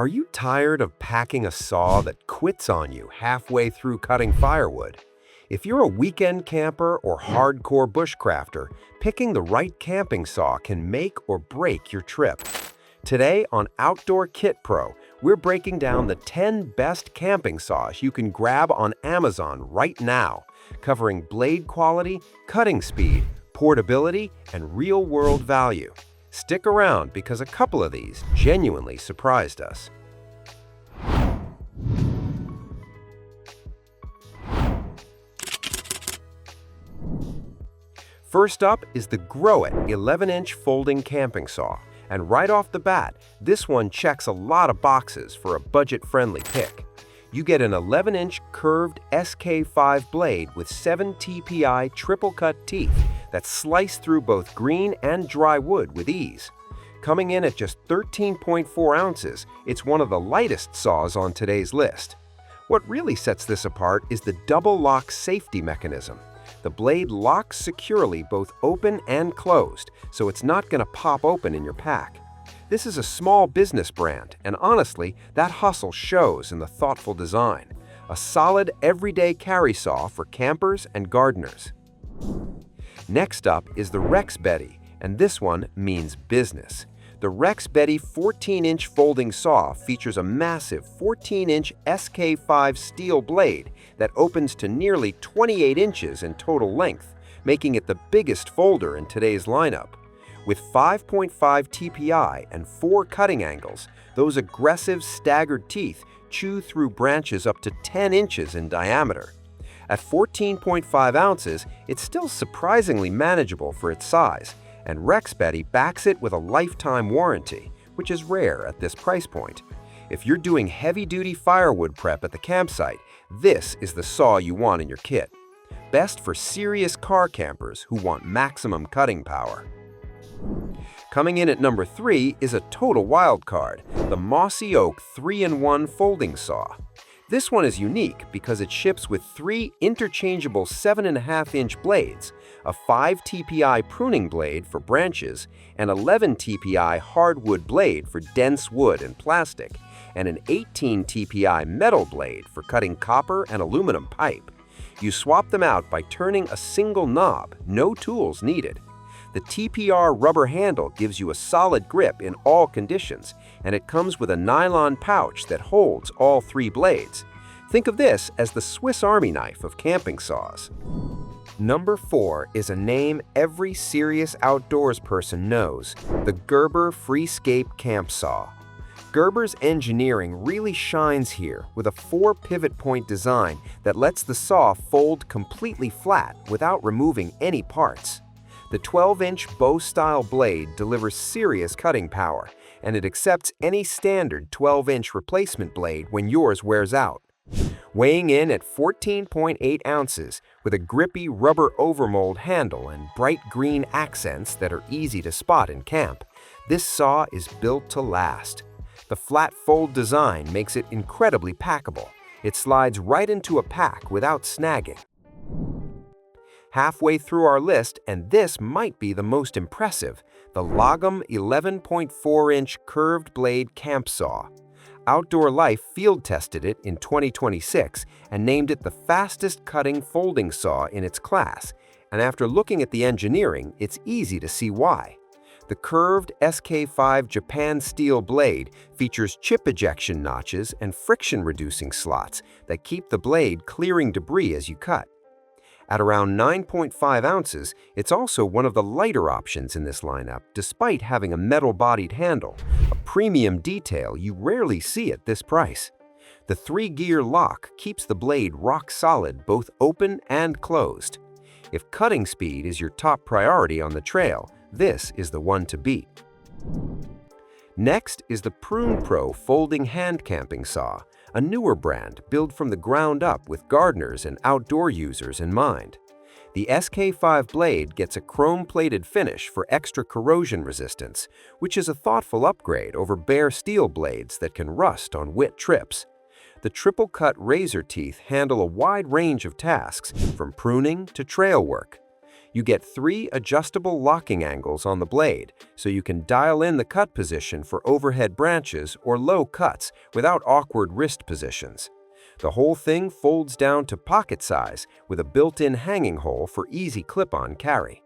Are you tired of packing a saw that quits on you halfway through cutting firewood? If you're a weekend camper or hardcore bushcrafter, picking the right camping saw can make or break your trip. Today on OutdoorKitPro, we're breaking down the 10 best camping saws you can grab on Amazon right now, covering blade quality, cutting speed, portability, and real-world value. Stick around because a couple of these genuinely surprised us. First up is the GROWIT 11-inch folding camping saw. And right off the bat, this one checks a lot of boxes for a budget-friendly pick. You get an 11-inch curved SK5 blade with 7 TPI triple-cut teeth that slice through both green and dry wood with ease. Coming in at just 13.4 ounces, it's one of the lightest saws on today's list. What really sets this apart is the double-lock safety mechanism. The blade locks securely both open and closed, so it's not going to pop open in your pack. This is a small business brand, and honestly, that hustle shows in the thoughtful design. A solid, everyday carry saw for campers and gardeners. Next up is the REXBETI, and this one means business. The REXBETI 14-inch folding saw features a massive 14-inch SK5 steel blade that opens to nearly 28 inches in total length, making it the biggest folder in today's lineup. With 5.5 TPI and 4 cutting angles, those aggressive staggered teeth chew through branches up to 10 inches in diameter. At 14.5 ounces, it's still surprisingly manageable for its size, and REXBETI backs it with a lifetime warranty, which is rare at this price point. If you're doing heavy-duty firewood prep at the campsite, this is the saw you want in your kit. Best for serious car campers who want maximum cutting power. Coming in at number 3 is a total wild card, the MOSSY Oak 3-in-1 folding saw. This one is unique because it ships with 3 interchangeable 7.5-inch blades, a 5 TPI pruning blade for branches, an 11 TPI hardwood blade for dense wood and plastic, and an 18 TPI metal blade for cutting copper and aluminum pipe. You swap them out by turning a single knob, no tools needed. The TPR rubber handle gives you a solid grip in all conditions, and it comes with a nylon pouch that holds all 3 blades. Think of this as the Swiss Army knife of camping saws. Number 4 is a name every serious outdoors person knows, the Gerber Freescape Camp Saw. Gerber's engineering really shines here with a 4 pivot point design that lets the saw fold completely flat without removing any parts. The 12-inch bow-style blade delivers serious cutting power, and it accepts any standard 12-inch replacement blade when yours wears out. Weighing in at 14.8 ounces with a grippy rubber overmold handle and bright green accents that are easy to spot in camp, this saw is built to last. The flat fold design makes it incredibly packable. It slides right into a pack without snagging. Halfway through our list, and this might be the most impressive, the LAGOM 11.4-inch curved blade camp saw. Outdoor Life field tested it in 2026 and named it the fastest cutting folding saw in its class, and after looking at the engineering, it's easy to see why. The curved SK5 Japan steel blade features chip ejection notches and friction-reducing slots that keep the blade clearing debris as you cut. At around 9.5 ounces, it's also one of the lighter options in this lineup, despite having a metal-bodied handle, a premium detail you rarely see at this price. The 3-gear lock keeps the blade rock-solid both open and closed. If cutting speed is your top priority on the trail, this is the one to beat. Next is the PrunePro folding hand camping saw, a newer brand built from the ground up with gardeners and outdoor users in mind. The SK5 blade gets a chrome-plated finish for extra corrosion resistance, which is a thoughtful upgrade over bare steel blades that can rust on wet trips. The triple-cut razor teeth handle a wide range of tasks, from pruning to trail work. You get 3 adjustable locking angles on the blade, so you can dial in the cut position for overhead branches or low cuts without awkward wrist positions. The whole thing folds down to pocket size with a built-in hanging hole for easy clip-on carry.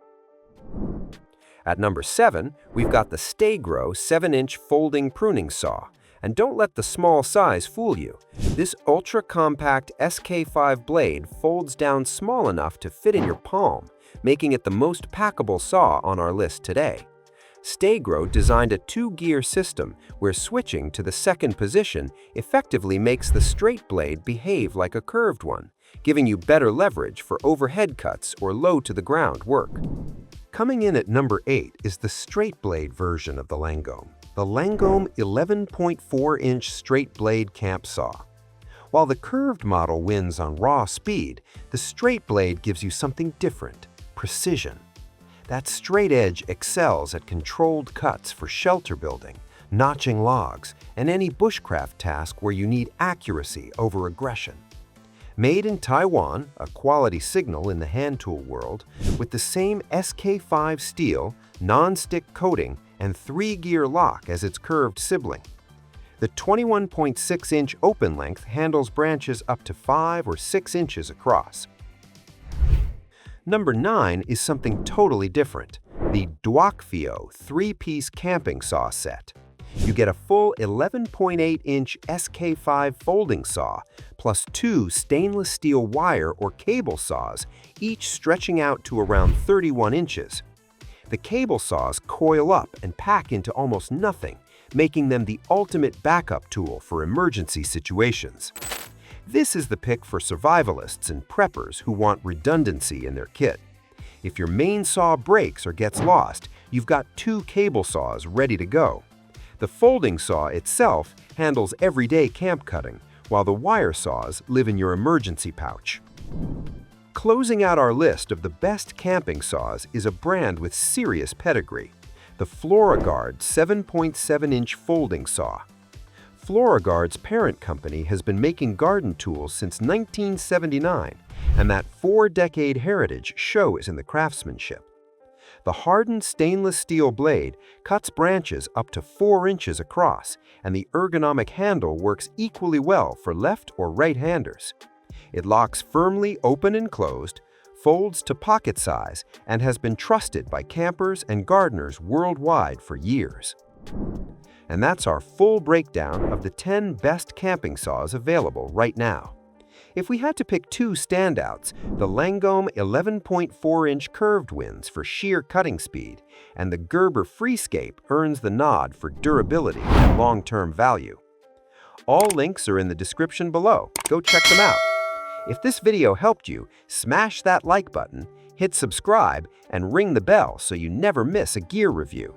At number 7, we've got the STAYGROW 7-inch folding pruning saw. And don't let the small size fool you. This ultra-compact SK5 blade folds down small enough to fit in your palm, making it the most packable saw on our list today. STAYGROW designed a 2-gear system where switching to the second position effectively makes the straight blade behave like a curved one, giving you better leverage for overhead cuts or low-to-the-ground work. Coming in at number 8 is the straight blade version of the LAGOM. The LAGOM 11.4-inch straight blade camp saw. While the curved model wins on raw speed, the straight blade gives you something different: precision. That straight edge excels at controlled cuts for shelter building, notching logs, and any bushcraft task where you need accuracy over aggression. Made in Taiwan, a quality signal in the hand tool world, with the same SK5 steel, non-stick coating, and 3-gear lock as its curved sibling. The 21.6-inch open length handles branches up to 5 or 6 inches across. Number 9 is something totally different: the DWKFEOQ 3-piece camping saw set. You get a full 11.8-inch SK5 folding saw, plus 2 stainless steel wire or cable saws, each stretching out to around 31 inches. The cable saws coil up and pack into almost nothing, making them the ultimate backup tool for emergency situations. This is the pick for survivalists and preppers who want redundancy in their kit. If your main saw breaks or gets lost, you've got 2 cable saws ready to go. The folding saw itself handles everyday camp cutting, while the wire saws live in your emergency pouch. Closing out our list of the best camping saws is a brand with serious pedigree: the FLORA 7.7-inch folding saw. FLORA's parent company has been making garden tools since 1979, and that 4-decade heritage shows in the craftsmanship. The hardened stainless steel blade cuts branches up to 4 inches across, and the ergonomic handle works equally well for left or right-handers. It locks firmly open and closed, folds to pocket size, and has been trusted by campers and gardeners worldwide for years. And that's our full breakdown of the 10 best camping saws available right now. If we had to pick 2 standouts, the LAGOM 11.4-inch curved wins for sheer cutting speed, and the Gerber Freescape earns the nod for durability and long-term value. All links are in the description below. Go check them out. If this video helped you, smash that like button, hit subscribe, and ring the bell so you never miss a gear review.